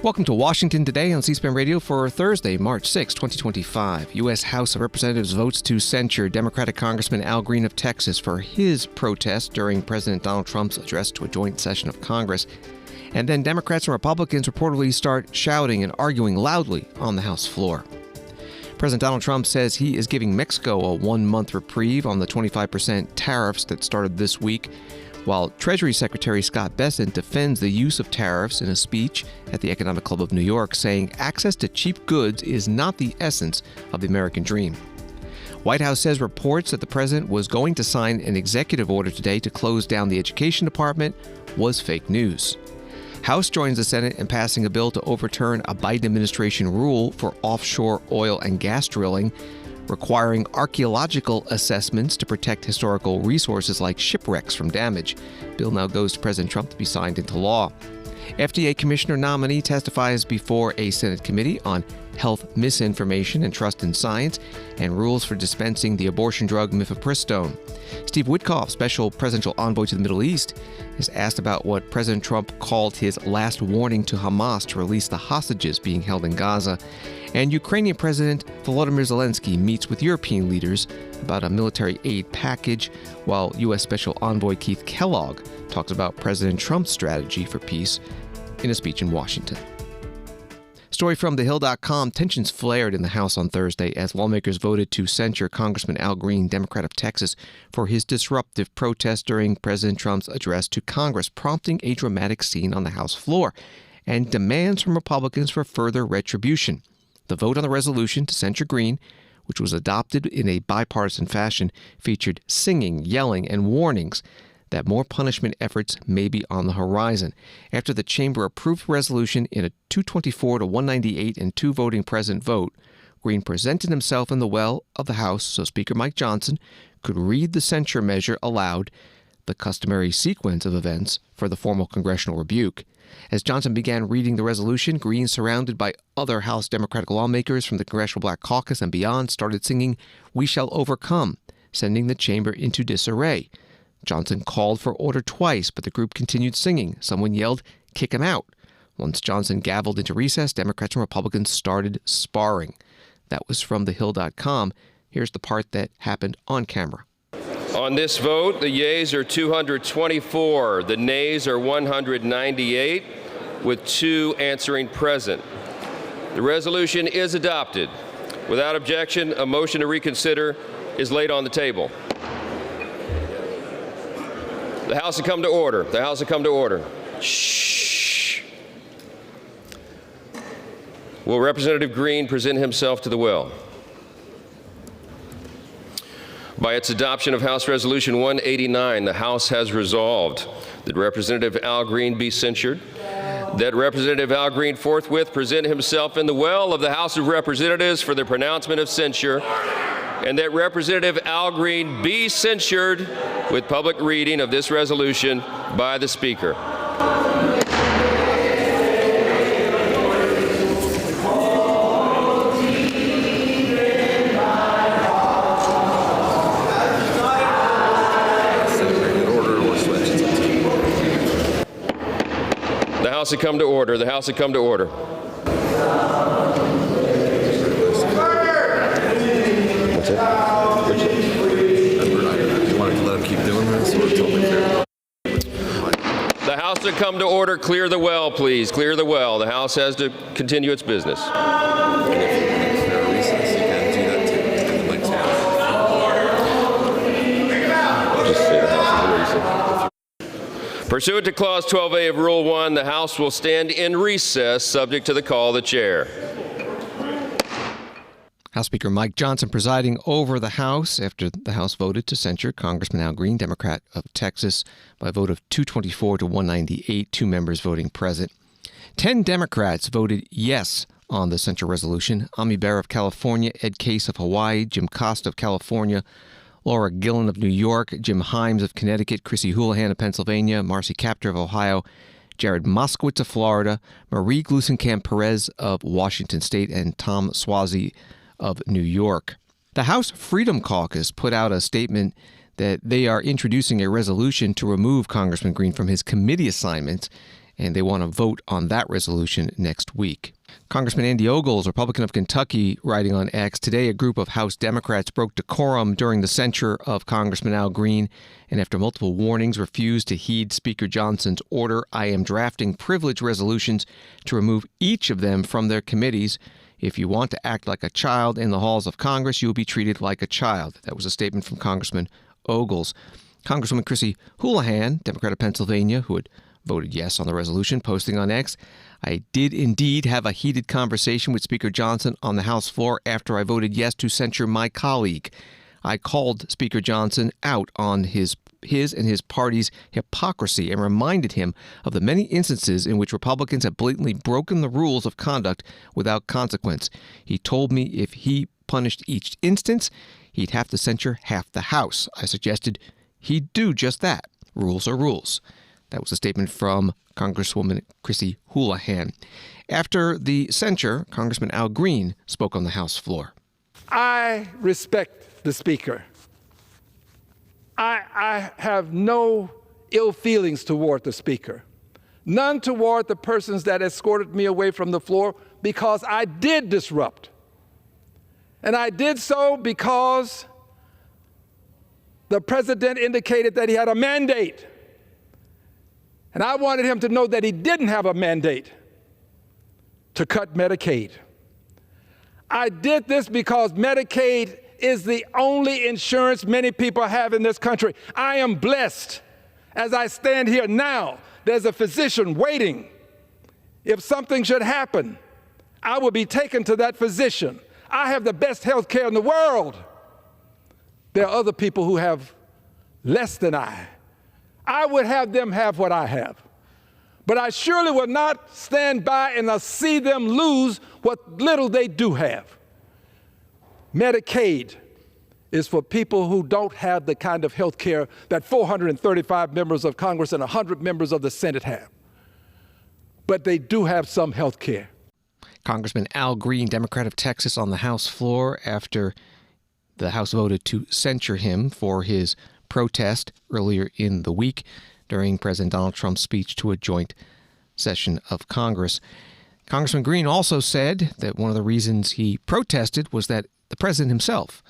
Welcome to Washington Today on C-SPAN Radio for Thursday, March 6, 2025. U.S. House of Representatives votes to censure Democratic Congressman Al Green of Texas for his protest during President Donald Trump's address to a joint session of Congress. And then Democrats and Republicans reportedly start shouting and arguing loudly on the House floor. President Donald Trump says he is giving Mexico a one-month reprieve on the 25% tariffs that started this week, while Treasury Secretary Scott Bessent defends the use of tariffs in a speech at the Economic Club of New York, saying access to cheap goods is not the essence of the American dream. White House says reports that the president was going to sign an executive order today to close down the Education Department was fake news. House joins the Senate in passing a bill to overturn a Biden administration rule for offshore oil and gas drilling, requiring archaeological assessments to protect historical resources like shipwrecks from damage. Bill now goes to President Trump to be signed into law. FDA Commissioner nominee testifies before a Senate committee on health misinformation and trust in science and rules for dispensing the abortion drug mifepristone. Steve Witkoff, special presidential envoy to the Middle East, is asked about what President Trump called his last warning to Hamas to release the hostages being held in Gaza. And Ukrainian President Volodymyr Zelensky meets with European leaders about a military aid package, while U.S. Special Envoy Keith Kellogg talks about President Trump's strategy for peace in a speech in Washington. Story from TheHill.com. Tensions flared in the House on Thursday as lawmakers voted to censure Congressman Al Green, Democrat of Texas, for his disruptive protest during President Trump's address to Congress, prompting a dramatic scene on the House floor and demands from Republicans for further retribution. The vote on the resolution to censure Green, which was adopted in a bipartisan fashion, featured singing, yelling, and warnings that more punishment efforts may be on the horizon. After the chamber approved the resolution in a 224 to 198 and two voting present vote, Green presented himself in the well of the House so Speaker Mike Johnson could read the censure measure aloud, the customary sequence of events for the formal congressional rebuke. As Johnson began reading the resolution, Green, surrounded by other House Democratic lawmakers from the Congressional Black Caucus and beyond, started singing "We Shall Overcome," sending the chamber into disarray. Johnson called for order twice, but the group continued singing. Someone yelled, "Kick him out." Once Johnson gavelled into recess, Democrats and Republicans started sparring. That was from TheHill.com. Here's the part that happened on camera. On this vote, the yeas are 224, the nays are 198, with 2 answering present. The resolution is adopted. Without objection, a motion to reconsider is laid on the table. The House will come to order. The House will come to order. Shh. Will Representative Green present himself to the well? By its adoption of House Resolution 189, the House has resolved that Representative Al Green be censured, that Representative Al Green forthwith present himself in the well of the House of Representatives for the pronouncement of censure, and that Representative Al Green be censured with public reading of this resolution by the Speaker. The House will come to order. The House will come to order. That's it. You want to let him keep doing this, or totally fair? The House will come to order. Clear the well, please. Clear the well. The House has to continue its business. And if there are recess, you can do that too. And the mic's on. Just say the House is in recess. Pursuant to Clause 12A of Rule 1, the House will stand in recess, subject to the call of the chair. House Speaker Mike Johnson presiding over the House after the House voted to censure Congressman Al Green, Democrat of Texas, by a vote of 224 to 198, 2 members voting present. 10 Democrats voted yes on the censure resolution. Ami Bera of California, Ed Case of Hawaii, Jim Costa of California, Laura Gillen of New York, Jim Himes of Connecticut, Chrissy Houlihan of Pennsylvania, Marcy Kaptur of Ohio, Jared Moskowitz of Florida, Marie Gluesenkamp Perez of Washington State, and Tom Suozzi of New York. The House Freedom Caucus put out a statement that they are introducing a resolution to remove Congressman Green from his committee assignments and they want to vote on that resolution next week. Congressman Andy Ogles, Republican of Kentucky, writing on X, today a group of House Democrats broke decorum during the censure of Congressman Al Green, and after multiple warnings refused to heed Speaker Johnson's order. I am drafting privilege resolutions to remove each of them from their committees. If you want to act like a child in the halls of Congress, you will be treated like a child. That was a statement from Congressman Ogles. Congresswoman Chrissy Houlihan, Democrat of Pennsylvania, who had voted yes on the resolution, posting on X, I did indeed have a heated conversation with Speaker Johnson on the House floor after I voted yes to censure my colleague. I called Speaker Johnson out on his and his party's hypocrisy and reminded him of the many instances in which Republicans have blatantly broken the rules of conduct without consequence. He told me if he punished each instance, he'd have to censure half the House. I suggested he'd do just that. Rules are rules. That was a statement from Congresswoman Chrissy Houlihan. After the censure, Congressman Al Green spoke on the House floor. I respect the Speaker. I have no ill feelings toward the Speaker, none toward the persons that escorted me away from the floor, because I did disrupt. And I did so because the President indicated that he had a mandate. And I wanted him to know that he didn't have a mandate to cut Medicaid. I did this because Medicaid is the only insurance many people have in this country. I am blessed. As I stand here now, there's a physician waiting. If something should happen, I will be taken to that physician. I have the best health care in the world. There are other people who have less than I. I would have them have what I have. But I surely will not stand by and see them lose what little they do have. Medicaid is for people who don't have the kind of health care that 435 members of Congress and 100 members of the Senate have. But they do have some health care. Congressman Al Green, Democrat of Texas, on the House floor after the House voted to censure him for his protest earlier in the week during President Donald Trump's speech to a joint session of Congress. Congressman Green also said that one of the reasons he protested was that the president himself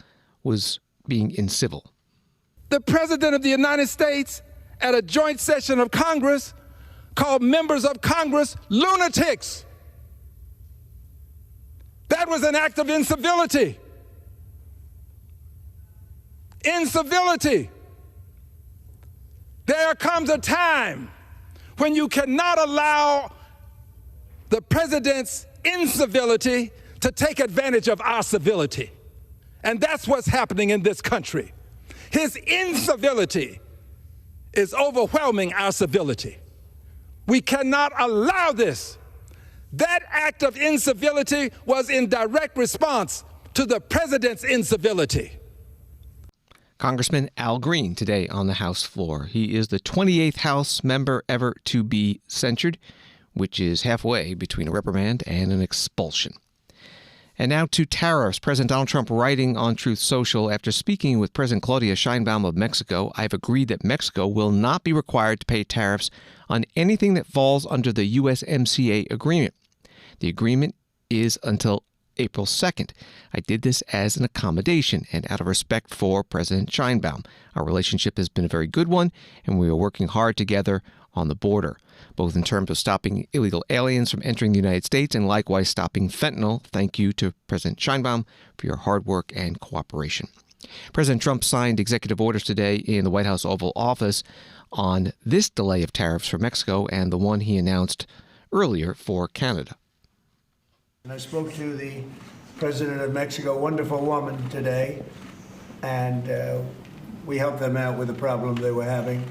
was being incivil. The President of the United States, at a joint session of Congress, called members of Congress lunatics. That was an act of incivility. Incivility. There comes a time when you cannot allow the president's incivility to take advantage of our civility. And that's what's happening in this country. His incivility is overwhelming our civility. We cannot allow this. That act of incivility was in direct response to the president's incivility. Congressman Al Green today on the House floor. He is the 28th House member ever to be censured, which is halfway between a reprimand and an expulsion. And now to tariffs. President Donald Trump writing on Truth Social, after speaking with President Claudia Sheinbaum of Mexico, I've agreed that Mexico will not be required to pay tariffs on anything that falls under the USMCA agreement. The agreement is until April 2nd. I did this as an accommodation and out of respect for President Sheinbaum. Our relationship has been a very good one, and we are working hard together on the border, both in terms of stopping illegal aliens from entering the United States and likewise stopping fentanyl. Thank you to President Sheinbaum for your hard work and cooperation. President Trump signed executive orders today in the White House Oval Office on this delay of tariffs for Mexico and the one he announced earlier for Canada. And I spoke to the president of Mexico, a wonderful woman, today, and we helped them out with the problem they were having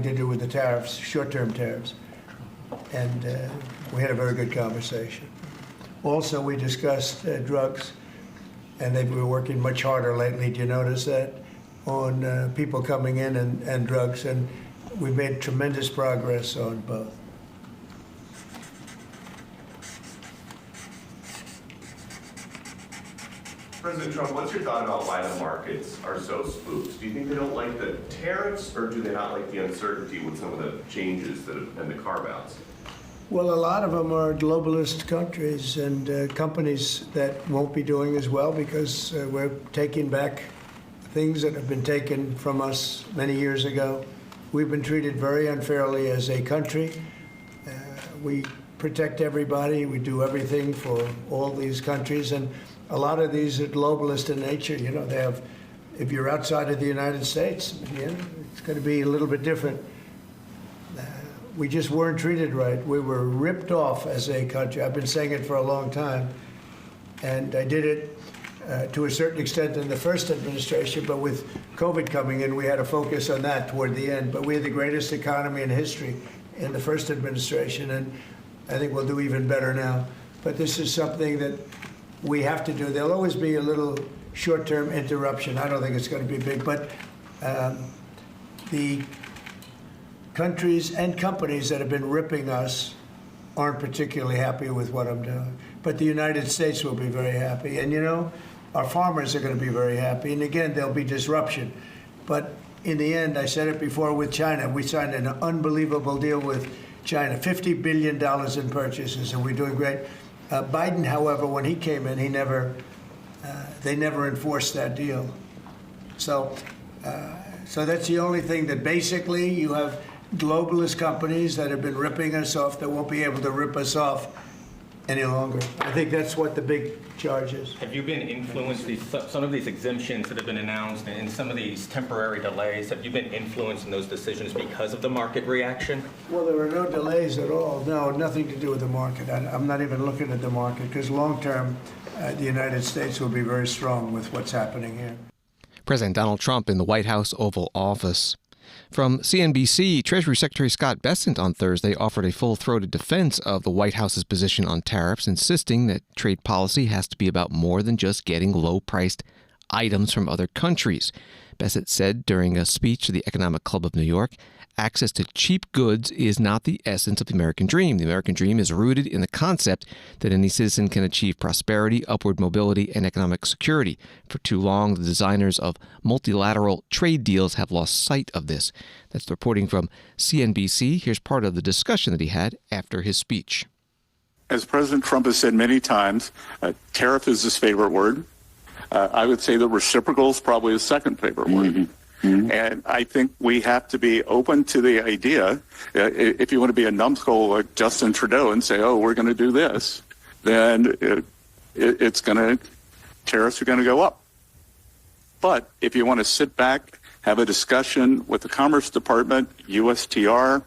to do with the tariffs, short-term tariffs. And we had a very good conversation. Also, we discussed drugs, and they've been working much harder lately. Do you notice that? On people coming in and drugs, and we've made tremendous progress on both. President Trump, what's your thought about why the markets are so spooked? Do you think they don't like the tariffs, or do they not like the uncertainty with some of the changes and the carve-outs? Well, a lot of them are globalist countries and companies that won't be doing as well because we're taking back things that have been taken from us many years ago. We've been treated very unfairly as a country. We protect everybody. We do everything for all these countries. And a lot of these are globalist in nature. You know, they have, if you're outside of the United States, you know, it's going to be a little bit different. We just weren't treated right. We were ripped off as a country. I've been saying it for a long time. And I did it to a certain extent in the first administration, but with COVID coming in, we had to focus on that toward the end. But we had the greatest economy in history in the first administration, and I think we'll do even better now. But this is something that we have to do. There'll always be a little short-term interruption. I don't think it's going to be big, but the countries and companies that have been ripping us aren't particularly happy with what I'm doing. But the United States will be very happy. And, you know, our farmers are going to be very happy. And again, there'll be disruption. But in the end, I said it before with China, we signed an unbelievable deal with China, $50 billion in purchases, and we're doing great. Biden, however, when he came in, they never enforced that deal. So that's the only thing that basically you have globalist companies that have been ripping us off that won't be able to rip us off any longer. I think that's what the big charge is. Have you been influenced, some of these exemptions that have been announced and some of these temporary delays, have you been influenced in those decisions because of the market reaction? Well, there were no delays at all. No, nothing to do with the market. I'm not even looking at the market because long term, the United States will be very strong with what's happening here. President Donald Trump in the White House Oval Office. From CNBC, Treasury Secretary Scott Bessent on Thursday offered a full-throated defense of the White House's position on tariffs, insisting that trade policy has to be about more than just getting low-priced items from other countries. Bessent said during a speech to the Economic Club of New York, access to cheap goods is not the essence of the American dream. The American dream is rooted in the concept that any citizen can achieve prosperity, upward mobility, and economic security. For too long, the designers of multilateral trade deals have lost sight of this. That's the reporting from CNBC. Here's part of the discussion that he had after his speech. As President Trump has said many times, tariff is his favorite word. I would say that reciprocal is probably his second favorite word. Mm-hmm. Mm-hmm. And I think we have to be open to the idea, if you want to be a numbskull like Justin Trudeau and say, oh, we're going to do this, then tariffs are going to go up. But if you want to sit back, have a discussion with the Commerce Department, USTR,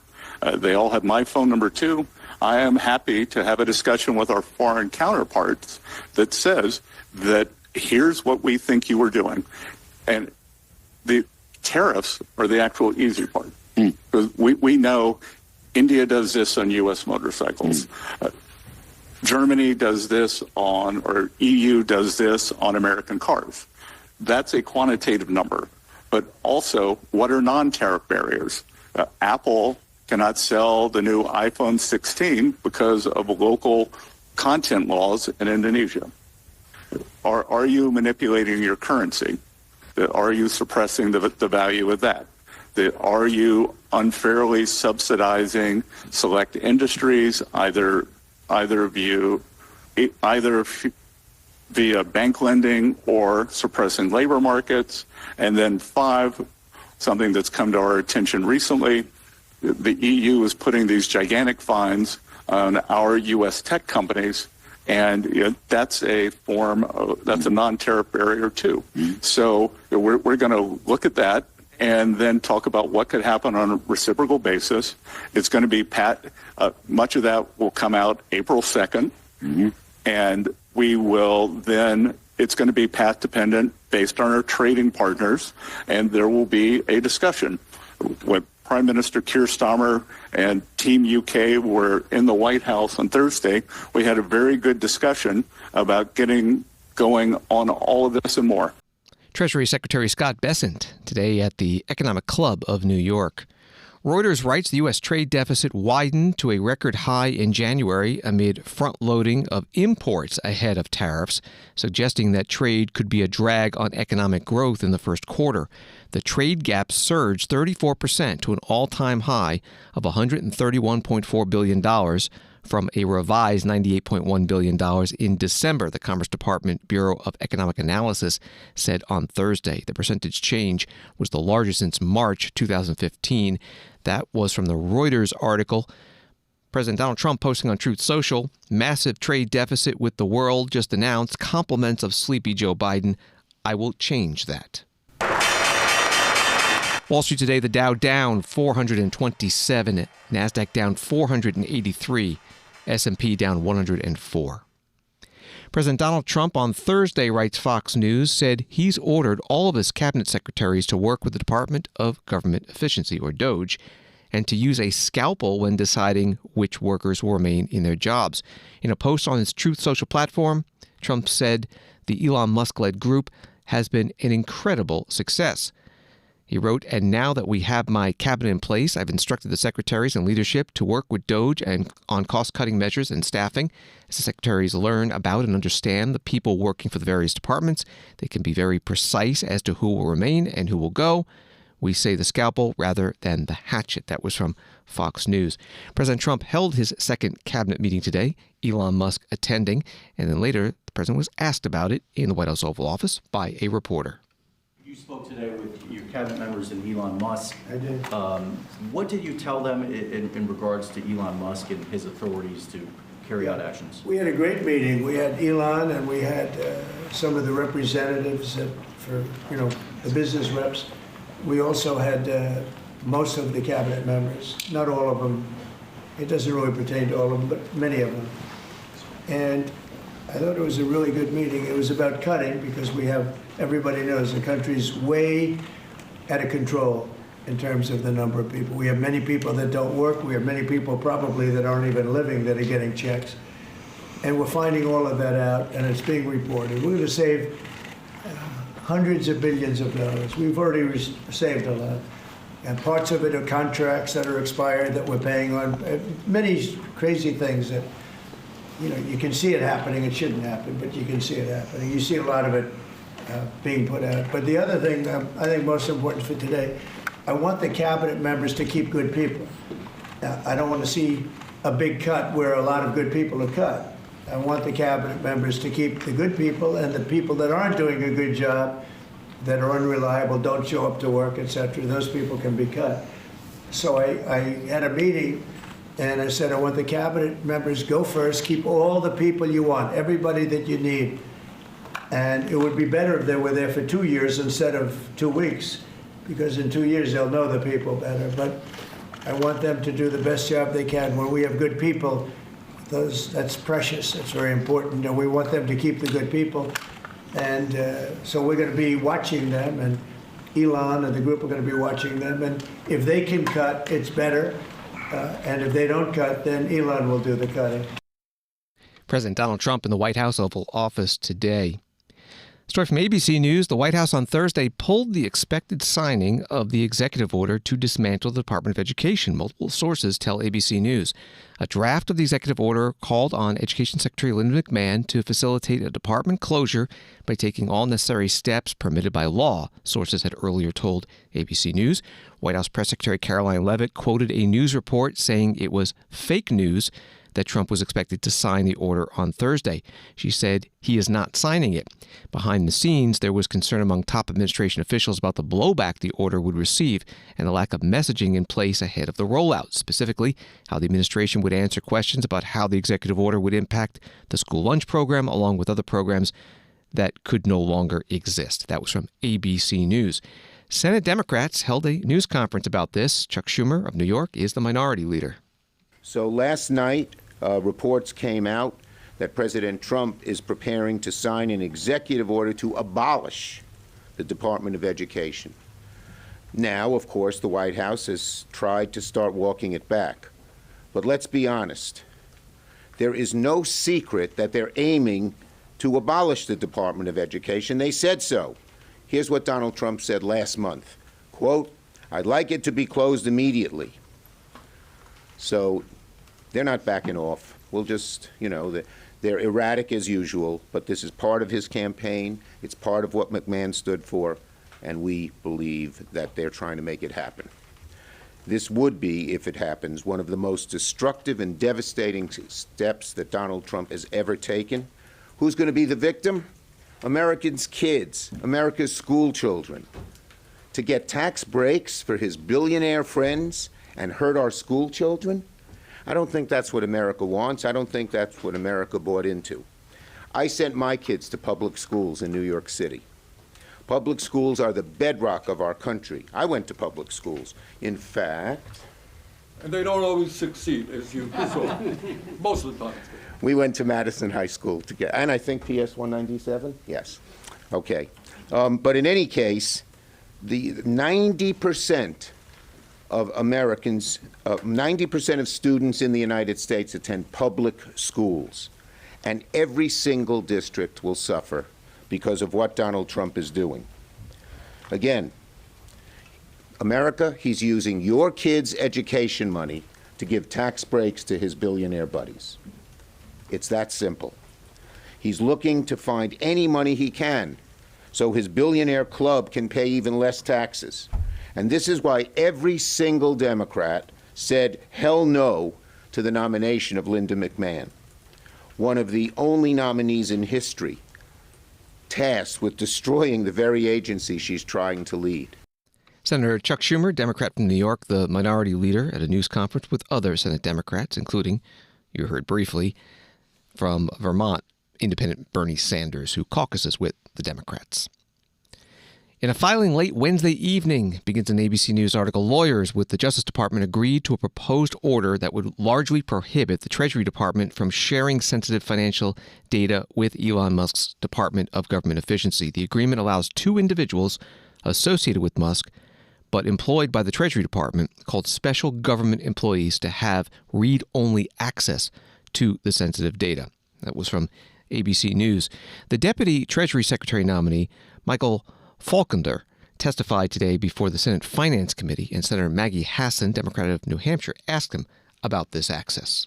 they all have my phone number too. I am happy to have a discussion with our foreign counterparts that says that here's what we think you were doing. And the tariffs are the actual easy part. Because we know India does this on U.S. motorcycles. Germany does this or EU does this on American cars. That's a quantitative number. But also, what are non-tariff barriers? Apple cannot sell the new iPhone 16 because of local content laws in Indonesia. Are you manipulating your currency? Are you suppressing the value of that? Are you unfairly subsidizing select industries, either via bank lending or suppressing labor markets? And then 5, something that's come to our attention recently, the EU is putting these gigantic fines on our U.S. tech companies. And that's a non-tariff barrier too. So we're going to look at that and then talk about what could happen on a reciprocal basis. It's going to be much of that will come out April 2nd. And we will then, it's going to be path dependent based on our trading partners. And there will be a discussion with Prime Minister Keir Starmer and Team UK were in the White House on Thursday. We had a very good discussion about getting going on all of this and more. Treasury Secretary Scott Bessent today at the Economic Club of New York. Reuters writes the U.S. trade deficit widened to a record high in January amid front-loading of imports ahead of tariffs, suggesting that trade could be a drag on economic growth in the first quarter. The trade gap surged 34% to an all-time high of $131.4 billion from a revised $98.1 billion in December, the Commerce Department Bureau of Economic Analysis said on Thursday. The percentage change was the largest since March 2015. That was from the Reuters article. President Donald Trump posting on Truth Social, massive trade deficit with the world just announced, compliments of sleepy Joe Biden. I will change that. Wall Street today, the Dow down 427, NASDAQ down 483, S&P down 104. President Donald Trump on Thursday, writes Fox News, said he's ordered all of his cabinet secretaries to work with the Department of Government Efficiency, or DOGE, and to use a scalpel when deciding which workers will remain in their jobs. In a post on his Truth Social platform, Trump said the Elon Musk-led group has been an incredible success. He wrote, "And now that we have my cabinet in place, I've instructed the secretaries and leadership to work with DOGE and on cost-cutting measures and staffing. As the secretaries learn about and understand the people working for the various departments, they can be very precise as to who will remain and who will go. We say the scalpel rather than the hatchet." That was from Fox News. President Trump held his second cabinet meeting today, Elon Musk attending, and then later the president was asked about it in the White House Oval Office by a reporter. You spoke today with your cabinet members and Elon Musk. I did. What did you tell them in regards to Elon Musk and his authorities to carry out actions? We had a great meeting. We had Elon and we had some of the representatives for the business reps. We also had most of the cabinet members, not all of them. It doesn't really pertain to all of them, but many of them. And I thought it was a really good meeting. It was about cutting because everybody knows the country's way out of control in terms of the number of people. We have many people that don't work. We have many people probably that aren't even living that are getting checks. And we're finding all of that out, and it's being reported. We're going to save hundreds of billions of dollars. We've already saved a lot. And parts of it are contracts that are expired that we're paying on. Many crazy things that, you can see it happening. It shouldn't happen, but you can see it happening. You see a lot of it being put out. But the other thing I think most important for today, I want the cabinet members to keep good people. I don't want to see a big cut where a lot of good people are cut. I want the cabinet members to keep the good people, and the people that aren't doing a good job, that are unreliable, don't show up to work, etc., those people can be cut. So I had a meeting, and I said, I want the cabinet members, go first, keep all the people you want, everybody that you need. And it would be better if they were there for 2 years instead of 2 weeks, because in 2 years they'll know the people better. But I want them to do the best job they can. When we have good people, that's precious, that's very important, and we want them to keep the good people. And so we're going to be watching them, and Elon and the group are going to be watching them. And if they can cut, it's better. And if they don't cut, then Elon will do the cutting. President Donald Trump in the White House Oval Office today. Story from ABC News. The White House on Thursday pulled the expected signing of the executive order to dismantle the Department of Education. Multiple sources tell ABC News. A draft of the executive order called on Education Secretary Linda McMahon to facilitate a department closure by taking all necessary steps permitted by law, sources had earlier told ABC News. White House Press Secretary Caroline Leavitt quoted a news report saying it was fake news that Trump was expected to sign the order on Thursday. She said he is not signing it. Behind the scenes, there was concern among top administration officials about the blowback the order would receive and the lack of messaging in place ahead of the rollout, specifically how the administration would answer questions about how the executive order would impact the school lunch program, along with other programs that could no longer exist. That was from ABC News. Senate Democrats held a news conference about this. Chuck Schumer of New York is the minority leader. So last night, reports came out that President Trump is preparing to sign an executive order to abolish the Department of Education. Now, of course, the White House has tried to start walking it back. But let's be honest. There is no secret that they're aiming to abolish the Department of Education. They said so. Here's what Donald Trump said last month. Quote, "I'd like it to be closed immediately. So they're not backing off. We'll just, they're erratic as usual, but this is part of his campaign. It's part of what McMahon stood for, and we believe that they're trying to make it happen. This would be, if it happens, one of the most destructive and devastating steps that Donald Trump has ever taken. Who's going to be the victim? Americans' kids, America's school children. To get tax breaks for his billionaire friends and hurt our school children? I don't think that's what America wants. I don't think that's what America bought into. I sent my kids to public schools in New York City. Public schools are the bedrock of our country. I went to public schools. In fact... And they don't always succeed, as you saw, most of the time. We went to Madison High School together. And I think PS 197? Yes. Okay. But in any case, the 90% of Americans, 90% of students in the United States attend public schools. And every single district will suffer because of what Donald Trump is doing. Again, America, he's using your kids' education money to give tax breaks to his billionaire buddies. It's that simple. He's looking to find any money he can so his billionaire club can pay even less taxes. And this is why every single Democrat said hell no to the nomination of Linda McMahon, one of the only nominees in history tasked with destroying the very agency she's trying to lead. Senator Chuck Schumer, Democrat from New York, the minority leader at a news conference with other Senate Democrats, including, you heard briefly, from Vermont, Independent Bernie Sanders, who caucuses with the Democrats. In a filing late Wednesday evening, begins an ABC News article, lawyers with the Justice Department agreed to a proposed order that would largely prohibit the Treasury Department from sharing sensitive financial data with Elon Musk's Department of Government Efficiency. The agreement allows two individuals associated with Musk but employed by the Treasury Department, called special government employees, to have read-only access to the sensitive data. That was from ABC News. The Deputy Treasury Secretary nominee, Michael Falkender, testified today before the Senate Finance Committee, and Senator Maggie Hassan, Democrat of New Hampshire, asked him about this access.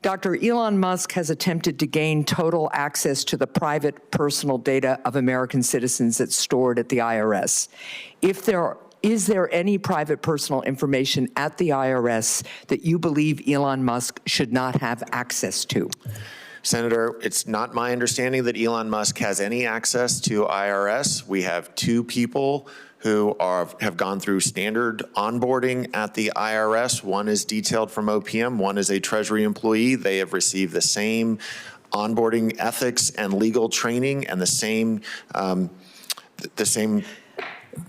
Dr. Elon Musk has attempted to gain total access to the private personal data of American citizens that's stored at the IRS. Is there any private personal information at the IRS that you believe Elon Musk should not have access to? Senator, it's not my understanding that Elon Musk has any access to IRS. We have two people who have gone through standard onboarding at the IRS. One is detailed from OPM, one is a Treasury employee. They have received the same onboarding ethics and legal training and the same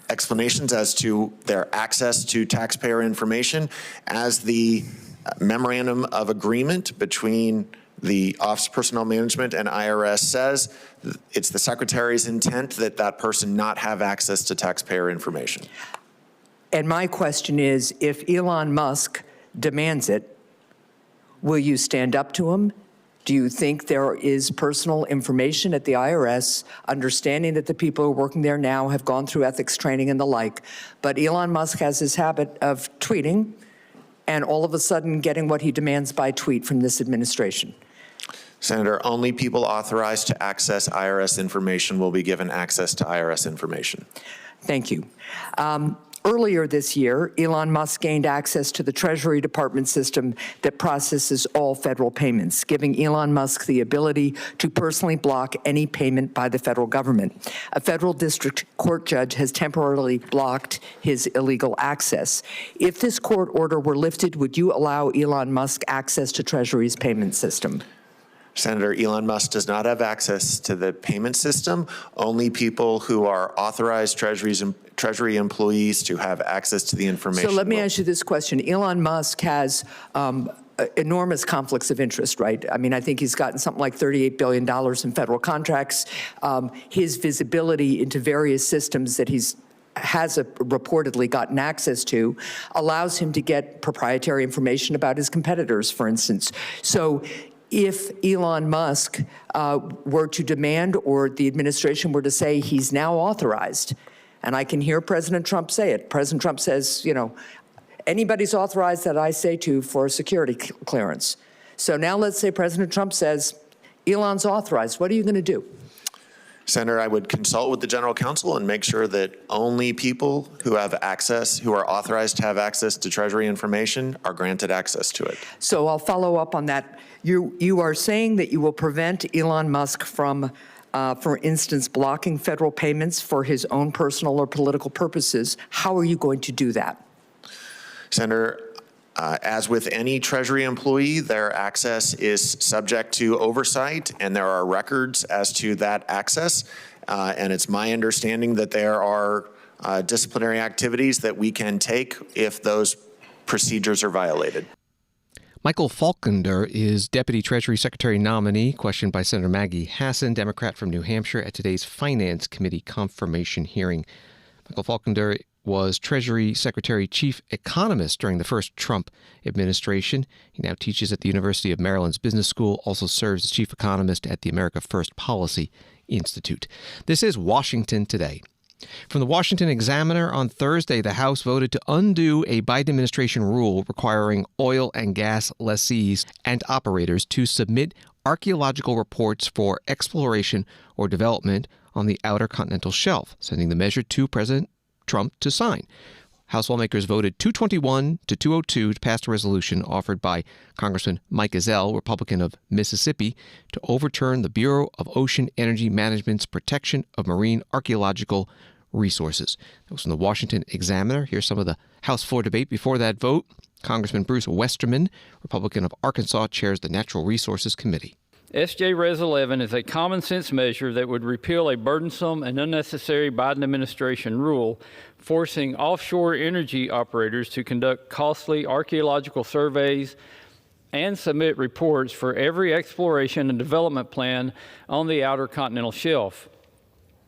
explanations as to their access to taxpayer information as the memorandum of agreement between the Office of Personnel Management and IRS says. It's the Secretary's intent that that person not have access to taxpayer information. And my question is, if Elon Musk demands it, will you stand up to him? Do you think there is personal information at the IRS, understanding that the people who are working there now have gone through ethics training and the like, but Elon Musk has his habit of tweeting and all of a sudden getting what he demands by tweet from this administration? Senator, only people authorized to access IRS information will be given access to IRS information. Thank you. Earlier this year, Elon Musk gained access to the Treasury Department system that processes all federal payments, giving Elon Musk the ability to personally block any payment by the federal government. A federal district court judge has temporarily blocked his illegal access. If this court order were lifted, would you allow Elon Musk access to Treasury's payment system? Senator, Elon Musk does not have access to the payment system. Only people who are authorized Treasury employees to have access to the information. So let me ask you this question. Elon Musk has enormous conflicts of interest, right? I mean, I think he's gotten something like $38 billion in federal contracts. His visibility into various systems that has reportedly gotten access to allows him to get proprietary information about his competitors, for instance. So if Elon Musk were to demand, or the administration were to say he's now authorized, and I can hear President Trump say it. President Trump says, you know, anybody's authorized that I say to for a security clearance. So now let's say President Trump says, Elon's authorized. What are you going to do? Senator, I would consult with the general counsel and make sure that only people who have access, who are authorized to have access to Treasury information, are granted access to it. So I'll follow up on that. You are saying that you will prevent Elon Musk from, for instance, blocking federal payments for his own personal or political purposes. How are you going to do that? Senator, as with any Treasury employee, their access is subject to oversight, and there are records as to that access. And it's my understanding that there are disciplinary activities that we can take if those procedures are violated. Michael Falkender is Deputy Treasury Secretary nominee, questioned by Senator Maggie Hassan, Democrat from New Hampshire, at today's Finance Committee confirmation hearing. Michael Falkender was Treasury Secretary Chief Economist during the first Trump administration. He now teaches at the University of Maryland's Business School, also serves as Chief Economist at the America First Policy Institute. This is Washington Today. From the Washington Examiner on Thursday, the House voted to undo a Biden administration rule requiring oil and gas lessees and operators to submit archaeological reports for exploration or development on the outer continental shelf, sending the measure to President Trump to sign. House lawmakers voted 221 to 202 to pass a resolution offered by Congressman Mike Ezell, Republican of Mississippi, to overturn the Bureau of Ocean Energy Management's protection of marine archaeological resources. That was from the Washington Examiner. Here's some of the House floor debate before that vote. Congressman Bruce Westerman, Republican of Arkansas, chairs the Natural Resources Committee. SJ Res 11 is a common-sense measure that would repeal a burdensome and unnecessary Biden administration rule forcing offshore energy operators to conduct costly archaeological surveys and submit reports for every exploration and development plan on the outer continental shelf.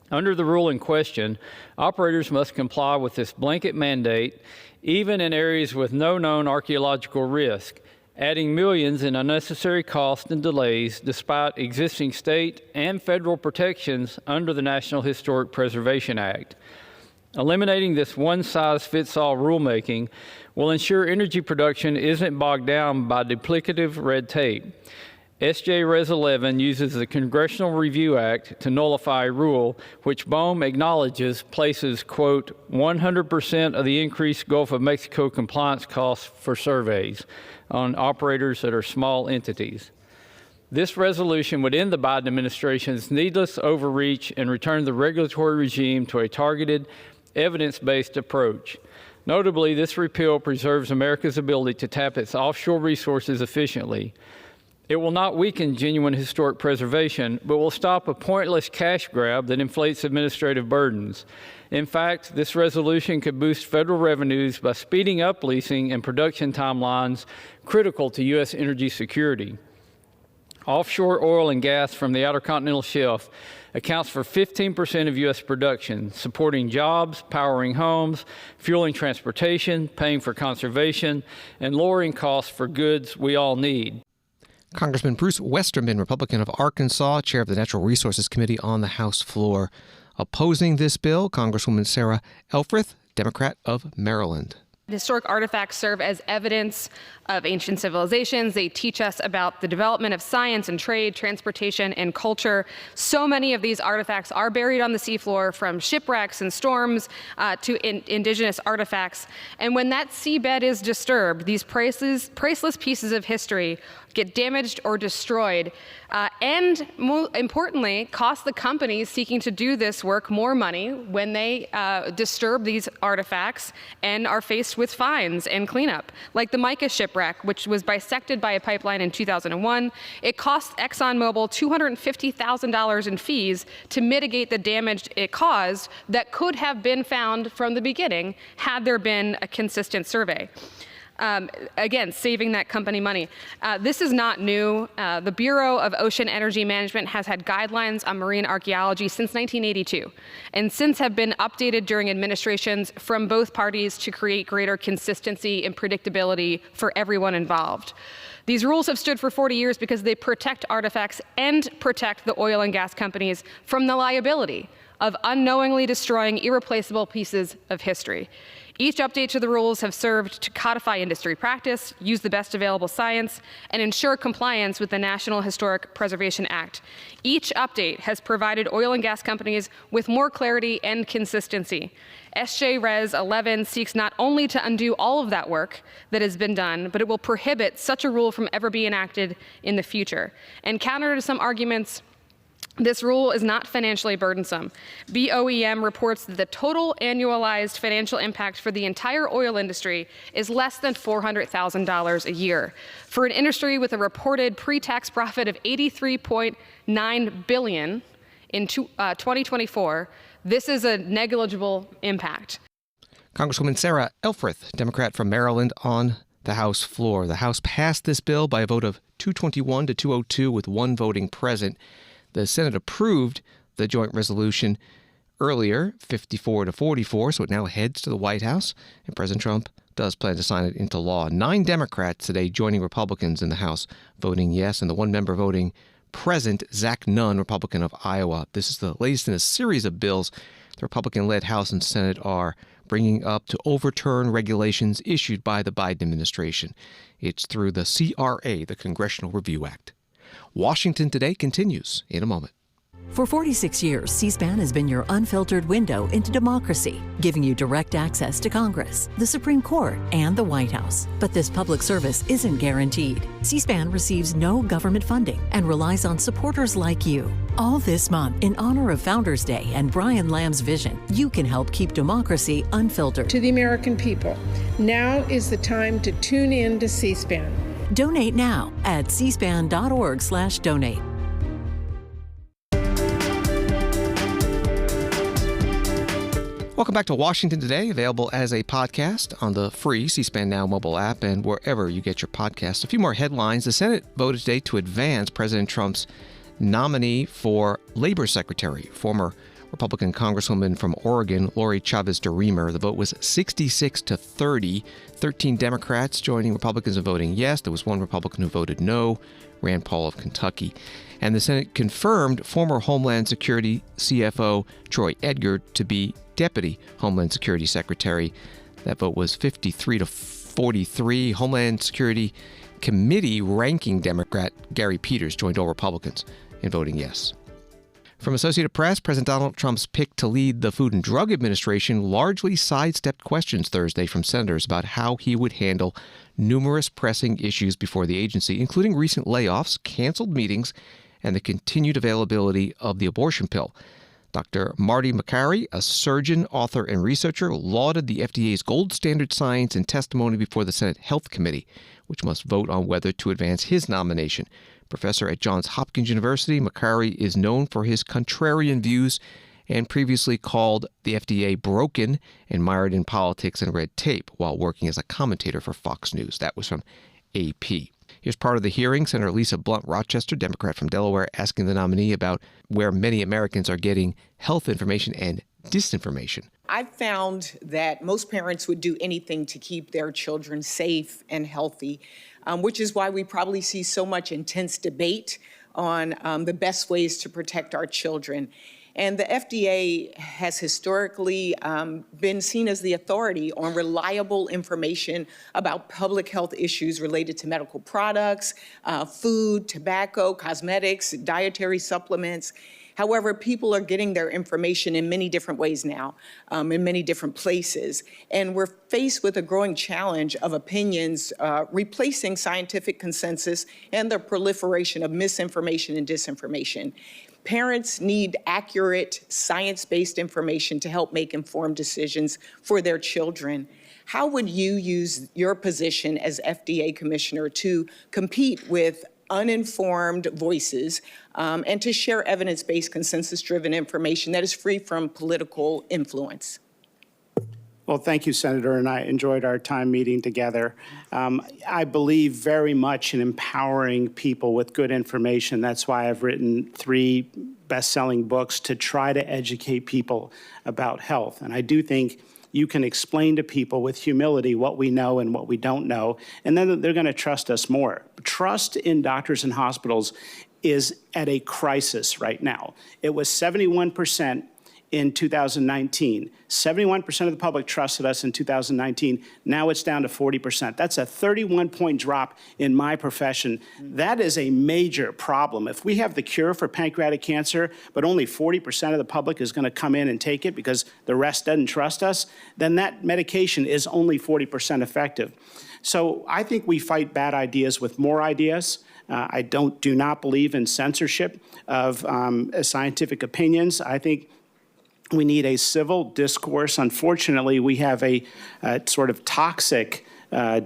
Under the rule in question, operators must comply with this blanket mandate, even in areas with no known archaeological risk, adding millions in unnecessary costs and delays despite existing state and federal protections under the National Historic Preservation Act. Eliminating this one-size-fits-all rulemaking will ensure energy production isn't bogged down by duplicative red tape. SJ Res 11 uses the Congressional Review Act to nullify a rule which BOEM acknowledges places, quote, 100% of the increased Gulf of Mexico compliance costs for surveys on operators that are small entities. This resolution would end the Biden administration's needless overreach and return the regulatory regime to a targeted, evidence-based approach. Notably, this repeal preserves America's ability to tap its offshore resources efficiently. It will not weaken genuine historic preservation, but will stop a pointless cash grab that inflates administrative burdens. In fact, this resolution could boost federal revenues by speeding up leasing and production timelines critical to U.S. energy security. Offshore oil and gas from the outer continental shelf accounts for 15% of U.S. production, supporting jobs, powering homes, fueling transportation, paying for conservation, and lowering costs for goods we all need. Congressman Bruce Westerman, Republican of Arkansas, chair of the Natural Resources Committee on the House floor. Opposing this bill, Congresswoman Sarah Elfreth, Democrat of Maryland. Historic artifacts serve as evidence of ancient civilizations. They teach us about the development of science and trade, transportation, and culture. So many of these artifacts are buried on the seafloor, from shipwrecks and storms to indigenous artifacts. And when that seabed is disturbed, these priceless pieces of history get damaged or destroyed, and more importantly, cost the companies seeking to do this work more money when they disturb these artifacts and are faced with fines and cleanup. Like the Micah shipwreck, which was bisected by a pipeline in 2001. It cost ExxonMobil $250,000 in fees to mitigate the damage it caused that could have been found from the beginning had there been a consistent survey. Again, saving that company money. This is not new. The Bureau of Ocean Energy Management has had guidelines on marine archaeology since 1982, and since have been updated during administrations from both parties to create greater consistency and predictability for everyone involved. These rules have stood for 40 years because they protect artifacts and protect the oil and gas companies from the liability of unknowingly destroying irreplaceable pieces of history. Each update to the rules have served to codify industry practice, use the best available science, and ensure compliance with the National Historic Preservation Act. Each update has provided oil and gas companies with more clarity and consistency. SJ Res 11 seeks not only to undo all of that work that has been done, but it will prohibit such a rule from ever being enacted in the future. And counter to some arguments, this rule is not financially burdensome. BOEM reports that the total annualized financial impact for the entire oil industry is less than $400,000 a year. For an industry with a reported pre-tax profit of $83.9 billion in 2024, this is a negligible impact. Congresswoman Sarah Elfreth, Democrat from Maryland, on the House floor. The House passed this bill by a vote of 221 to 202 with one voting present. The Senate approved the joint resolution earlier, 54 to 44, so it now heads to the White House, and President Trump does plan to sign it into law. 9 Democrats today joining Republicans in the House voting yes, and the one member voting present, Zach Nunn, Republican of Iowa. This is the latest in a series of bills the Republican-led House and Senate are bringing up to overturn regulations issued by the Biden administration. It's through the CRA, the Congressional Review Act. Washington Today continues in a moment. For 46 years, C-SPAN has been your unfiltered window into democracy, giving you direct access to Congress, the Supreme Court, and the White House. But this public service isn't guaranteed. C-SPAN receives no government funding and relies on supporters like you. All this month, in honor of Founders Day and Brian Lamb's vision, you can help keep democracy unfiltered. To the American people, now is the time to tune in to C-SPAN. Donate now at cspan.org/donate. Welcome back to Washington Today, available as a podcast on the free C-SPAN Now mobile app and wherever you get your podcasts. A few more headlines. The Senate voted today to advance President Trump's nominee for Labor Secretary, former Republican Congresswoman from Oregon, Lori Chavez DeRemer. The vote was 66 to 30. 13 Democrats joining Republicans in voting yes. There was one Republican who voted no, Rand Paul of Kentucky. And the Senate confirmed former Homeland Security CFO Troy Edgar to be Deputy Homeland Security Secretary. That vote was 53 to 43. Homeland Security Committee ranking Democrat Gary Peters joined all Republicans in voting yes. From Associated Press, President Donald Trump's pick to lead the Food and Drug Administration largely sidestepped questions Thursday from senators about how he would handle numerous pressing issues before the agency, including recent layoffs, canceled meetings, and the continued availability of the abortion pill. Dr. Marty Makary, a surgeon, author, and researcher, lauded the FDA's gold standard science in testimony before the Senate Health Committee, which must vote on whether to advance his nomination. Professor at Johns Hopkins University, Makary is known for his contrarian views and previously called the FDA broken and mired in politics and red tape while working as a commentator for Fox News. That was from AP. Here's part of the hearing. Senator Lisa Blunt Rochester, Democrat from Delaware, asking the nominee about where many Americans are getting health information and disinformation. I've found that most parents would do anything to keep their children safe and healthy, which is why we probably see so much intense debate on the best ways to protect our children. And the FDA has historically been seen as the authority on reliable information about public health issues related to medical products, food, tobacco, cosmetics, dietary supplements. However, people are getting their information in many different ways now, in many different places. And we're faced with a growing challenge of opinions replacing scientific consensus and the proliferation of misinformation and disinformation. Parents need accurate, science-based information to help make informed decisions for their children. How would you use your position as FDA commissioner to compete with uninformed voices and to share evidence-based, consensus-driven information that is free from political influence? Well, thank you, Senator, and I enjoyed our time meeting together. I believe very much in empowering people with good information. That's why I've written 3 best-selling books to try to educate people about health. And I do think you can explain to people with humility what we know and what we don't know, and then they're going to trust us more. Trust in doctors and hospitals is at a crisis right now. It was 71% in 2019. 71% of the public trusted us in 2019. Now it's down to 40%. That's a 31-point drop in my profession. That is a major problem. If we have the cure for pancreatic cancer, but only 40% of the public is going to come in and take it because the rest doesn't trust us, then that medication is only 40% effective. So I think we fight bad ideas with more ideas. I do not believe in censorship of scientific opinions. I think we need a civil discourse. Unfortunately, we have a sort of toxic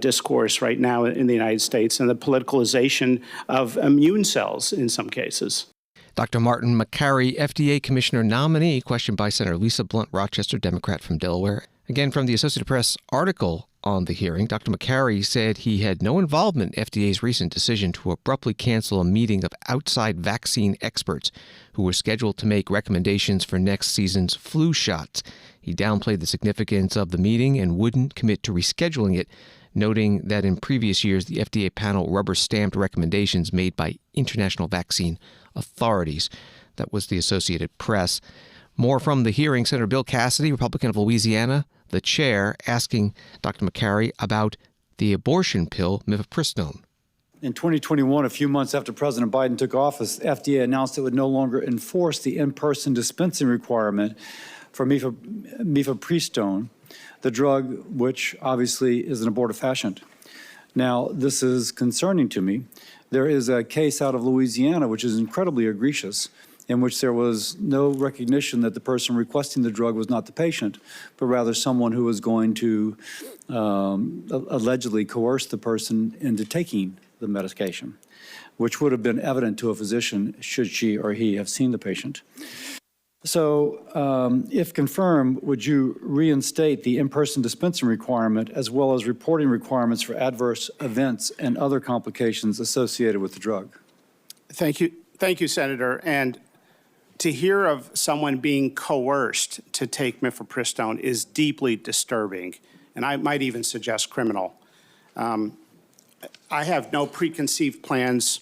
discourse right now in the United States and the politicalization of immune cells in some cases. Dr. Martin McCary, FDA Commissioner nominee, questioned by Senator Lisa Blunt, Rochester, Democrat from Delaware. Again, from the Associated Press article on the hearing, Dr. McCary said he had no involvement in FDA's recent decision to abruptly cancel a meeting of outside vaccine experts who were scheduled to make recommendations for next season's flu shots. He downplayed the significance of the meeting and wouldn't commit to rescheduling it, noting that in previous years the FDA panel rubber-stamped recommendations made by international vaccine authorities. That was the Associated Press. More from the hearing, Senator Bill Cassidy, Republican of Louisiana, the chair, asking Dr. McCary about the abortion pill mifepristone. In 2021, a few months after President Biden took office, FDA announced it would no longer enforce the in-person dispensing requirement for mifepristone, the drug which obviously is an abortifacient. Now, this is concerning to me. There is a case out of Louisiana which is incredibly egregious, in which there was no recognition that the person requesting the drug was not the patient, but rather someone who was going to allegedly coerce the person into taking the medication, which would have been evident to a physician should she or he have seen the patient. So if confirmed, would you reinstate the in-person dispensing requirement as well as reporting requirements for adverse events and other complications associated with the drug? Thank you, Senator. And to hear of someone being coerced to take mifepristone is deeply disturbing, and I might even suggest criminal. I have no preconceived plans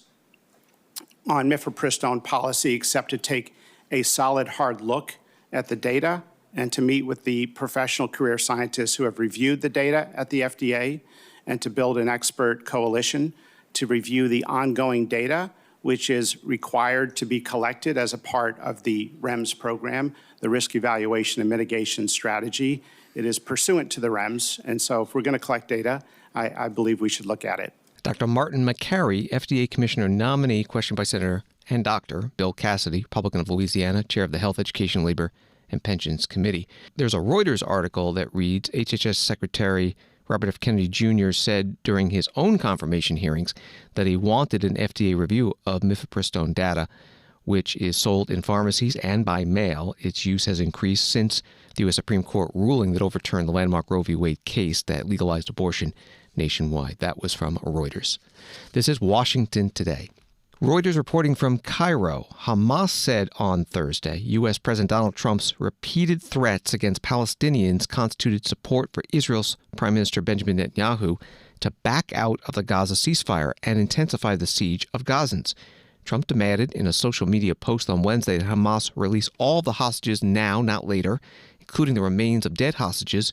on mifepristone policy except to take a solid, hard look at the data and to meet with the professional career scientists who have reviewed the data at the FDA and to build an expert coalition to review the ongoing data, which is required to be collected as a part of the REMS program, the Risk Evaluation and Mitigation Strategy. It is pursuant to the REMS, and so if we're going to collect data, I believe we should look at it. Dr. Martin McCary, FDA Commissioner nominee, questioned by Senator and Dr. Bill Cassidy, Republican of Louisiana, chair of the Health, Education, Labor, and Pensions Committee. There's a Reuters article that reads, HHS Secretary Robert F. Kennedy Jr. said during his own confirmation hearings that he wanted an FDA review of mifepristone data, which is sold in pharmacies and by mail. Its use has increased since the U.S. Supreme Court ruling that overturned the landmark Roe v. Wade case that legalized abortion nationwide. That was from Reuters. This is Washington Today. Reuters reporting from Cairo. Hamas said on Thursday U.S. President Donald Trump's repeated threats against Palestinians constituted support for Israel's Prime Minister Benjamin Netanyahu to back out of the Gaza ceasefire and intensify the siege of Gazans. Trump demanded in a social media post on Wednesday that Hamas release all the hostages now, not later, including the remains of dead hostages,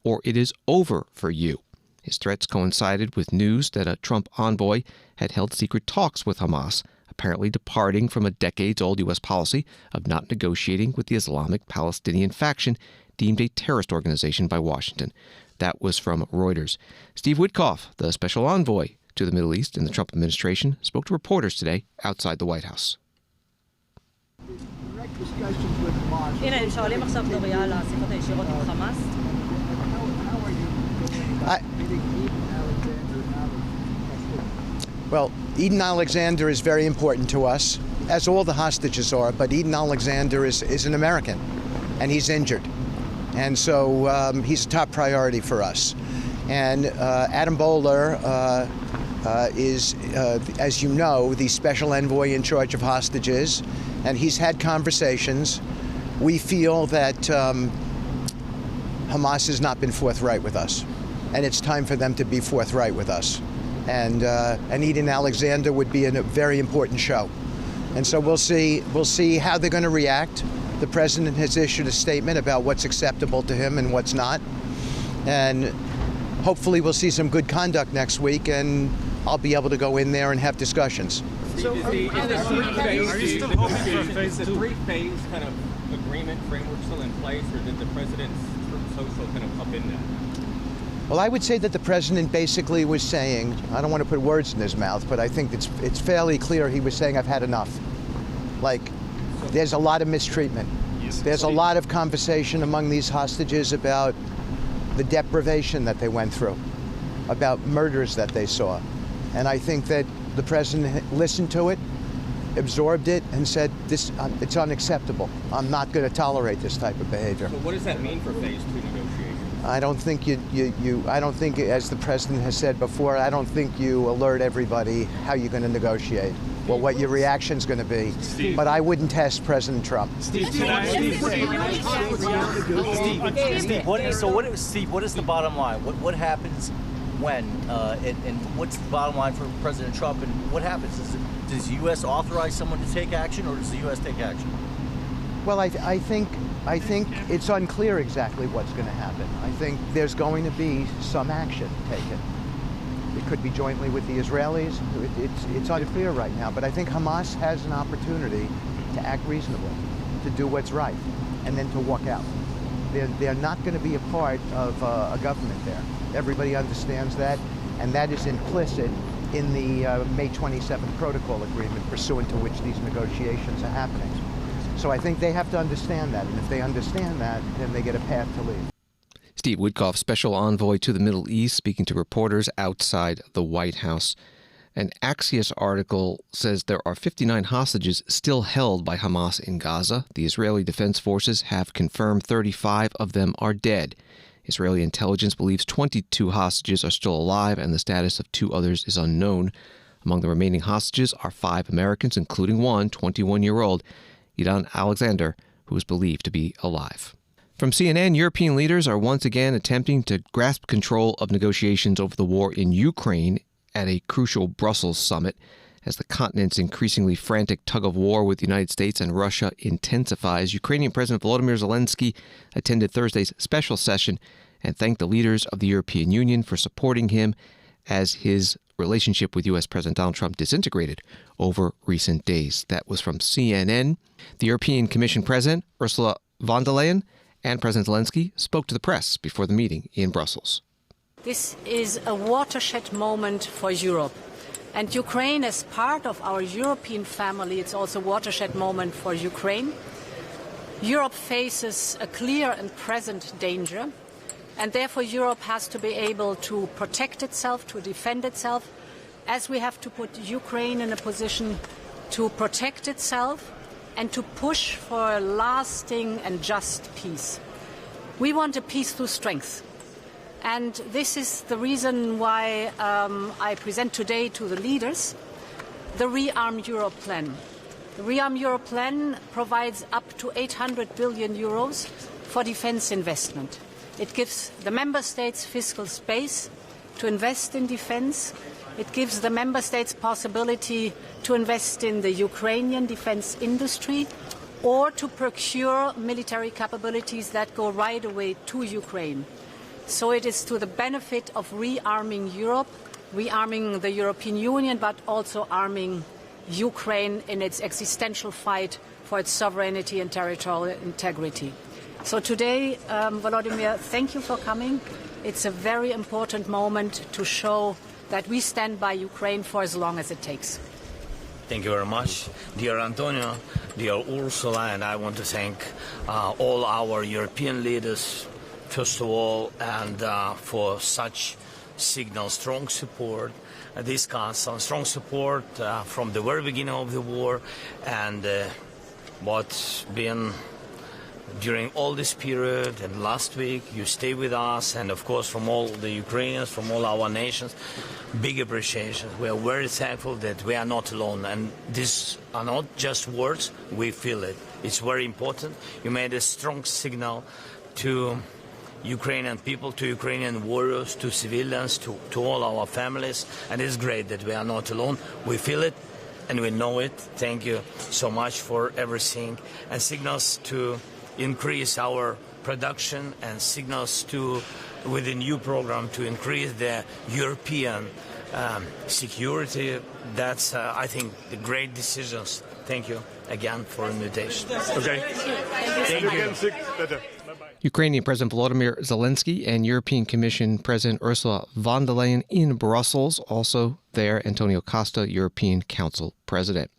or it is over for you. His threats coincided with news that a Trump envoy had held secret talks with Hamas, apparently departing from a decades-old U.S. policy of not negotiating with the Islamic Palestinian faction deemed a terrorist organization by Washington. That was from Reuters. Steve Witkoff, the special envoy to the Middle East in the Trump administration, spoke to reporters today outside the White House. Well, Eden Alexander is very important to us, as all the hostages are, but Eden Alexander is an American, and he's injured. And so he's a top priority for us. And Adam Bowler is, as you know, the special envoy in charge of hostages, and he's had conversations. We feel that Hamas has not been forthright with us, and it's time for them to be forthright with us. And Eden Alexander would be a very important show. And so we'll see how they're going to react. The president has issued a statement about what's acceptable to him and what's not. And hopefully we'll see some good conduct next week, and I'll be able to go in there and have discussions. So are you still hoping for a phase 2? Is the three-phase kind of agreement framework still in place, or did the president's social kind of up in that? Well, I would say that the president basically was saying, I don't want to put words in his mouth, but I think it's fairly clear he was saying, I've had enough. Like, there's a lot of mistreatment. There's a lot of conversation among these hostages about the deprivation that they went through, about murders that they saw. And I think that the president listened to it, absorbed it, and said, "This, it's unacceptable. I'm not going to tolerate this type of behavior." So what does that mean for phase 2 negotiations? I don't think I don't think, as the president has said before, I don't think you alert everybody how you're going to negotiate or what your reaction's going to be. Steve. But I wouldn't test President Trump. Steve, what is the bottom line? What happens when, and what's the bottom line for President Trump, and what happens? Does the U.S. authorize someone to take action, or does the U.S. take action? Well, I think it's unclear exactly what's going to happen. I think there's going to be some action taken. It could be jointly with the Israelis. It's unclear right now, but I think Hamas has an opportunity to act reasonably, to do what's right, and then to walk out. They're not going to be a part of a government there. Everybody understands that, and that is implicit in the May 27th protocol agreement pursuant to which these negotiations are happening. So I think they have to understand that, and if they understand that, then they get a path to leave. Steve Witkoff, special envoy to the Middle East, speaking to reporters outside the White House. An Axios article says there are 59 hostages still held by Hamas in Gaza. The Israeli Defense Forces have confirmed 35 of them are dead. Israeli intelligence believes 22 hostages are still alive, and the status of 2 others is unknown. Among the remaining hostages are 5 Americans, including one 21-year-old, Idan Alexander, who is believed to be alive. From CNN, European leaders are once again attempting to grasp control of negotiations over the war in Ukraine at a crucial Brussels summit as the continent's increasingly frantic tug-of-war with the United States and Russia intensifies. Ukrainian President Volodymyr Zelensky attended Thursday's special session and thanked the leaders of the European Union for supporting him as his relationship with U.S. President Donald Trump disintegrated over recent days. That was from CNN. The European Commission President, Ursula von der Leyen, and President Zelensky spoke to the press before the meeting in Brussels. This is a watershed moment for Europe. And Ukraine, as part of our European family, it's also a watershed moment for Ukraine. Europe faces a clear and present danger, and therefore Europe has to be able to protect itself, to defend itself, as we have to put Ukraine in a position to protect itself and to push for a lasting and just peace. We want a peace through strength. And this is the reason why I present today to the leaders the Rearm Europe plan. The Rearm Europe plan provides up to 800 billion euros for defense investment. It gives the member states fiscal space to invest in defense. It gives the member states possibility to invest in the Ukrainian defense industry or to procure military capabilities that go right away to Ukraine. So it is to the benefit of rearming Europe, rearming the European Union, but also arming Ukraine in its existential fight for its sovereignty and territorial integrity. So today, Volodymyr, thank you for coming. It's a very important moment to show that we stand by Ukraine for as long as it takes. Thank you very much. Dear Antonio, dear Ursula, and I want to thank all our European leaders, first of all, and for such signal, strong support, discuss strong support from the very beginning of the war, and what's been during all this period and last week. You stay with us, and of course from all the Ukrainians, from all our nations, big appreciation. We are very thankful that we are not alone, and these are not just words, we feel it. It's very important. You made a strong signal to Ukrainian people, to Ukrainian warriors, to civilians, to all our families, and it's great that we are not alone. We feel it, and we know it. Thank you so much for everything, and signals to increase our production, and signals to, with the new program, to increase the European security. That's, I think, the great decisions. Thank you again for the invitation. Okay. Thank you. Ukrainian President Volodymyr Zelensky and European Commission President Ursula von der Leyen in Brussels. Also there, Antonio Costa, European Council President.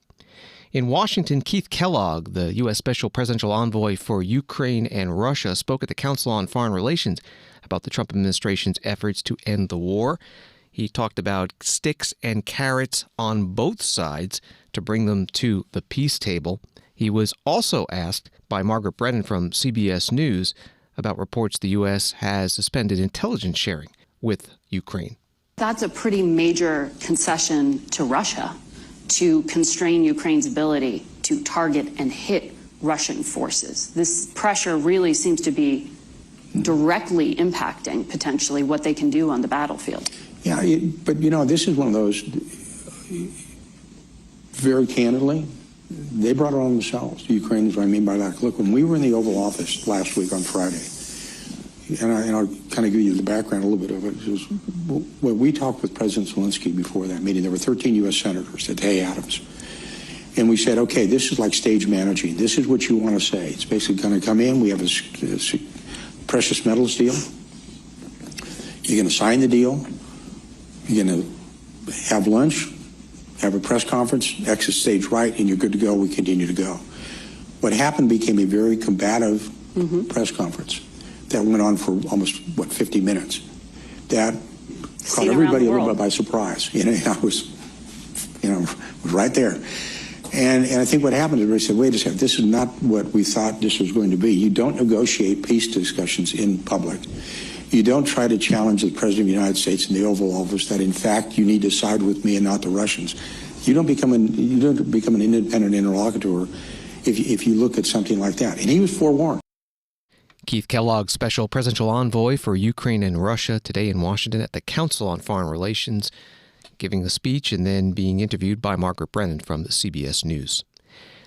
In Washington, Keith Kellogg, the U.S. Special Presidential Envoy for Ukraine and Russia, spoke at the Council on Foreign Relations about the Trump administration's efforts to end the war. He talked about sticks and carrots on both sides to bring them to the peace table. He was also asked by Margaret Brennan from CBS News about reports the U.S. has suspended intelligence sharing with Ukraine. That's a pretty major concession to Russia to constrain Ukraine's ability to target and hit Russian forces. This pressure really seems to be directly impacting potentially what they can do on the battlefield. Yeah, but this is one of those, very candidly, they brought it on themselves, the Ukrainians. What I mean by that, look, when we were in the Oval Office last week on Friday, and I'll kind of give you the background a little bit of it, when we talked with President Zelensky before that meeting, there were 13 U.S. senators at Hay Adams. And we said, okay, this is like stage managing. This is what you want to say. It's basically going to come in. We have a precious metals deal. You're going to sign the deal. You're going to have lunch, have a press conference, exit stage right, and you're good to go. We continue to go. What happened became a very combative press conference that went on for almost, 50 minutes. That caught everybody a little bit by surprise. I was right there. And I think what happened is we said, wait a second, this is not what we thought this was going to be. You don't negotiate peace discussions in public. You don't try to challenge the President of the United States in the Oval Office that, in fact, you need to side with me and not the Russians. You don't become an independent interlocutor if you look at something like that. And he was forewarned. Keith Kellogg, Special Presidential Envoy for Ukraine and Russia, today in Washington at the Council on Foreign Relations, giving the speech and then being interviewed by Margaret Brennan from the CBS News.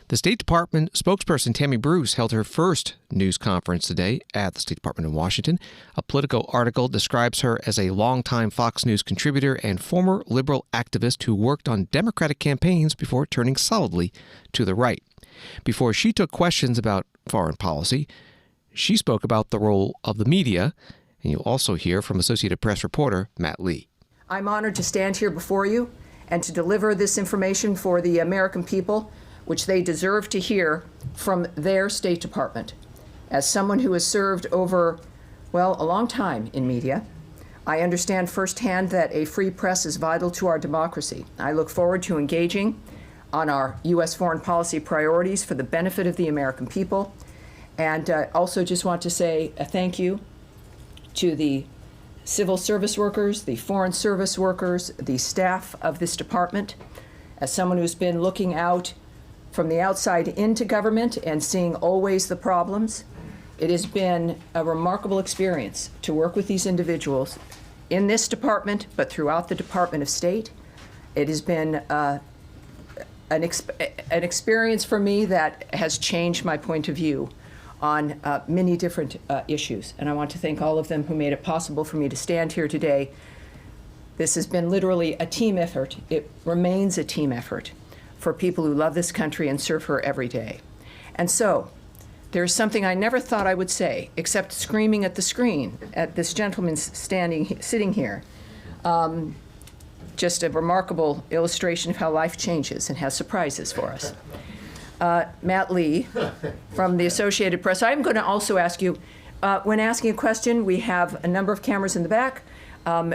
The State Department spokesperson Tammy Bruce held her first news conference today at the State Department in Washington. A Politico article describes her as a longtime Fox News contributor and former liberal activist who worked on Democratic campaigns before turning solidly to the right. Before she took questions about foreign policy, she spoke about the role of the media, and you'll also hear from Associated Press reporter Matt Lee. I'm honored to stand here before you and to deliver this information for the American people, which they deserve to hear from their State Department. As someone who has served over, a long time in media, I understand firsthand that a free press is vital to our democracy. I look forward to engaging on our U.S. foreign policy priorities for the benefit of the American people. And also just want to say a thank you to the civil service workers, the foreign service workers, the staff of this department. As someone who's been looking out from the outside into government and seeing always the problems, it has been a remarkable experience to work with these individuals in this department, but throughout the Department of State. It has been an experience for me that has changed my point of view on many different issues. And I want to thank all of them who made it possible for me to stand here today. This has been literally a team effort. It remains a team effort for people who love this country and serve her every day. And so there's something I never thought I would say, except screaming at the screen at this gentleman sitting here. Just a remarkable illustration of how life changes and has surprises for us. Matt Lee from the Associated Press. I'm going to also ask you, when asking a question, we have a number of cameras in the back.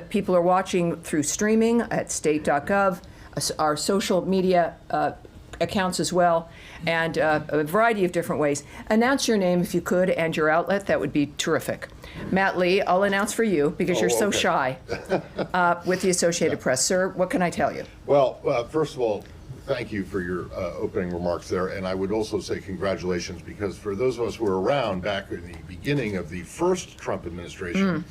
People are watching through streaming at state.gov, our social media accounts as well, and a variety of different ways. Announce your name if you could and your outlet. That would be terrific. Matt Lee, I'll announce for you because you're so shy with the Associated Press. Sir, what can I tell you? Well, first of all, thank you for your opening remarks there, and I would also say congratulations, because for those of us who were around back in the beginning of the first Trump administration,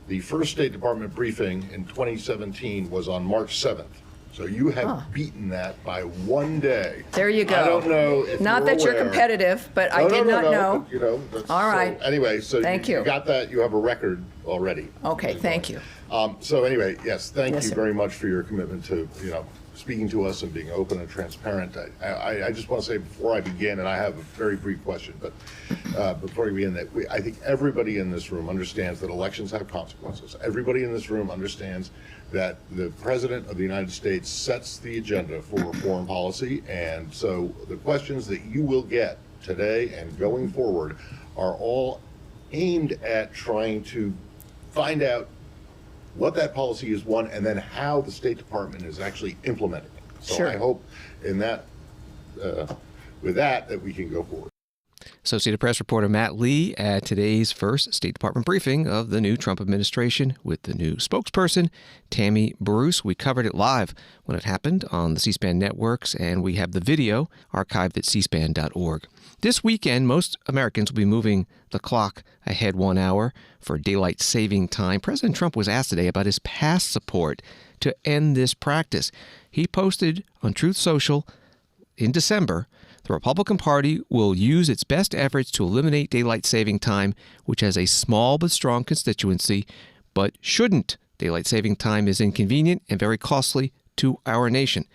the first State Department briefing in 2017 was on March 7th. So you have beaten that by 1 day. There you go. I don't know if not that you're aware. competitive, but I did not know. But, All right. So anyway, so thank you you. got that. You have a record already. Okay, thank you. So anyway, yes, thank Yes, you sir. very much for your commitment to, speaking to us and being open and transparent. I just want to say before I begin, and I have a very brief question, but before we begin, that I think everybody in this room understands that elections have consequences. Everybody in this room understands that the President of the United States sets the agenda for foreign policy, and so the questions that you will get today and going forward are all aimed at trying to find out what that policy is, one, and then how the State Department is actually implementing it. So Sure. I hope in that, with that we can go forward. Associated Press reporter Matt Lee at today's first State Department briefing of the new Trump administration with the new spokesperson, Tammy Bruce. We covered it live when it happened on the C-SPAN networks, and we have the video archived at cspan.org. This weekend, most Americans will be moving the clock ahead 1 hour for daylight saving time. President Trump was asked today about his past support to end this practice. He posted on Truth Social in December, the Republican Party will use its best efforts to eliminate daylight saving time, which has a small but strong constituency, but shouldn't. Daylight saving time is inconvenient and very costly to our nation.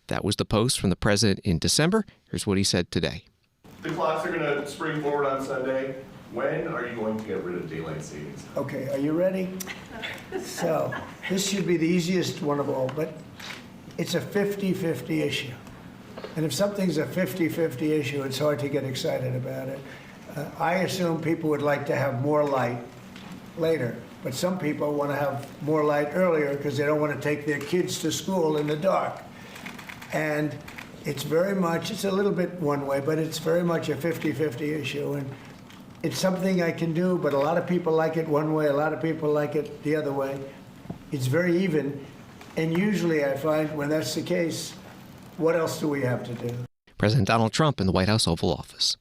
That was the post from the president in December. Here's what he said today. The clocks are going to spring forward on Sunday. When are you going to get rid of daylight savings? Okay, are you ready? So, this should be the easiest one of all, but it's a 50-50 issue. And if something's a 50-50 issue, it's hard to get excited about it. I assume people would like to have more light later, but some people want to have more light earlier because they don't want to take their kids to school in the dark. And it's a little bit one way, but it's very much a 50-50 issue. And it's something I can do, but a lot of people like it one way, a lot of people like it the other way. It's very even. And usually I find when that's the case, what else do we have to do? President Donald Trump in the White House Oval Office.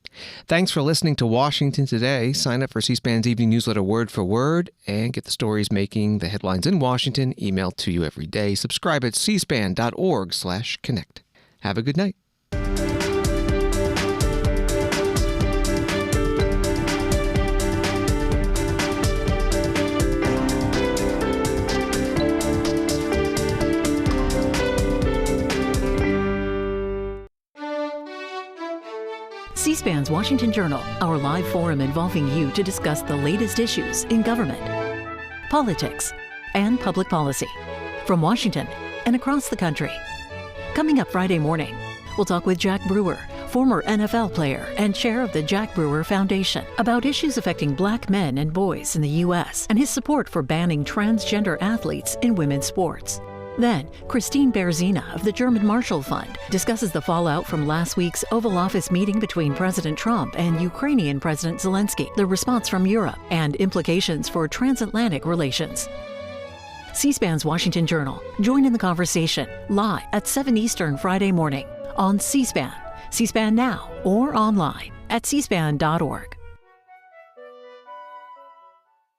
Thanks for listening to Washington Today. Sign up for C-SPAN's evening newsletter word for word and get the stories making the headlines in Washington emailed to you every day. Subscribe at cspan.org/connect. Have a good night. C-SPAN's Washington Journal, our live forum involving you to discuss the latest issues in government, politics, and public policy from Washington and across the country. Coming up Friday morning, we'll talk with Jack Brewer, former NFL player and chair of the Jack Brewer Foundation, about issues affecting black men and boys in the U.S. and his support for banning transgender athletes in women's sports. Then, Christine Berzina of the German Marshall Fund discusses the fallout from last week's Oval Office meeting between President Trump and Ukrainian President Zelensky, the response from Europe, and implications for transatlantic relations. C-SPAN's Washington Journal. Join in the conversation live at 7 Eastern Friday morning on C-SPAN, C-SPAN Now, or online at cspan.org.